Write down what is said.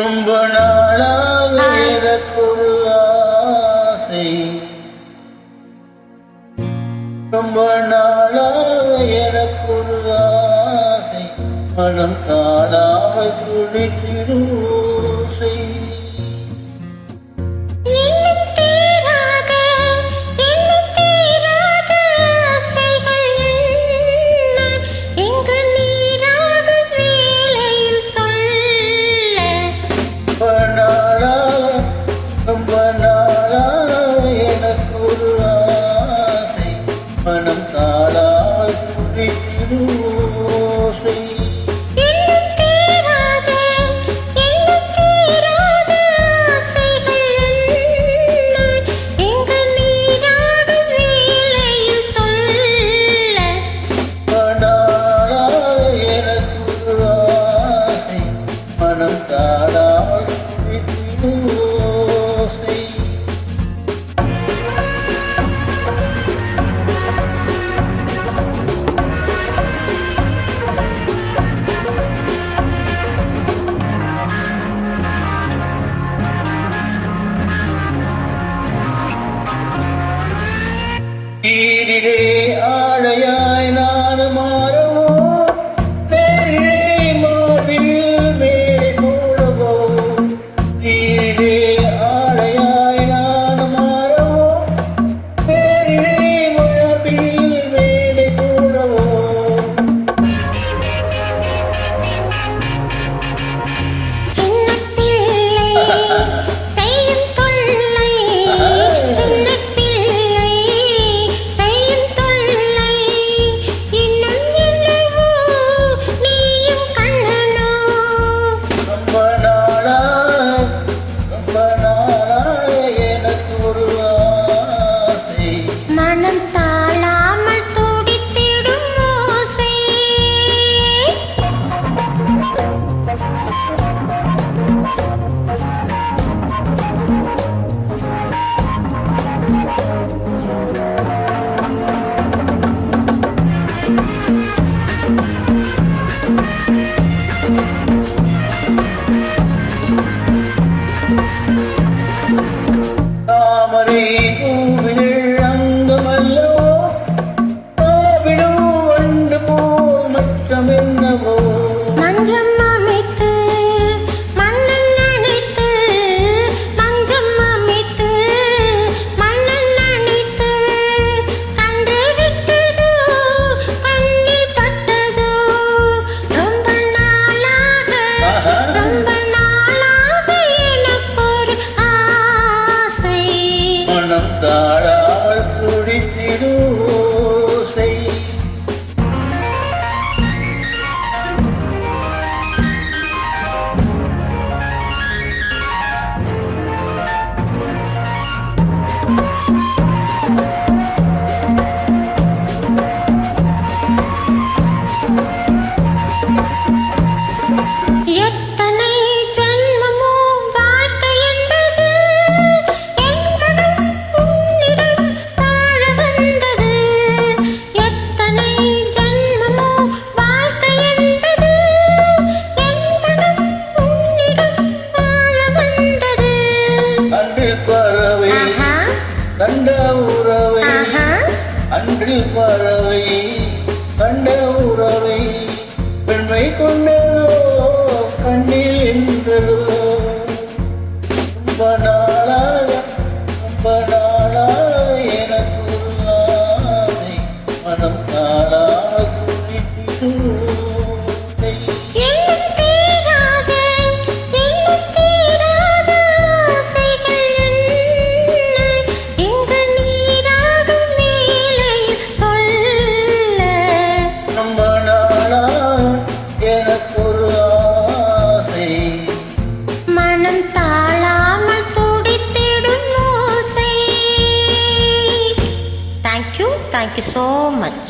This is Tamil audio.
ரொம்ப நாளாக எனக்கொரு ஆசை, ரொம்ப நாளாக எனக்கொரு ஆசை, மனம் தாழாமல் துடித்திடும் ஓசை. ரொம்ப நாளாக எனக்கு ஒரு ஆசை, மனம் தாழாமல் துடித்திடும் ஓசை. நீரிலே ஆடையாய் நான் மாறவோ, நேரிலே மார்பில் மேலே மூடவோ. நீரிலே ஆடையாய் நான் மாறவோ, நேரிலே மார்பில் மேலே மூடவோ. தாமரை பூவிதழ் அங்கமல்லவோ, தாவிடும் வண்டு போல் மச்சம் என்னவோ. மஞ்சம் அமைத்து மண்ணன் நினைத்து, மஞ்சம் அமைத்து மண்ணன் நினைத்து, கண்டு விட்டதோ கண்ணில் பட்டதோ. ரொம்ப நாளாக எனக்கொரு ஆசை, மனம் தாழாமல் துடித்திடும் ஓசை. எத்தனை ஜன்மமோ வாழ்க்கை என்பது, என் மனம் உன்னிடம் வாழ வந்தது. எத்தனை ஜன்மமோ வாழ்க்கை என்பது, என் மனம் உன்னிடம் வாழ வந்தது. அன்றில் பறவை கண்ட உறவை, அன்றில் பறவை கண்ட உறவை, பெண்மை கொண்டதோ கண்ணில் என்றதோ. ரொம்ப நாளாக எனக்கு ஒரு ஆசை, மனம் தாழாமல் துடித்திடும் ஓசை. ரொம்ப நாளாக எனக்கு ஒரு ஆசை, மனம் தாழாமல் துடித்திடும் ஓசை. Thank you so much.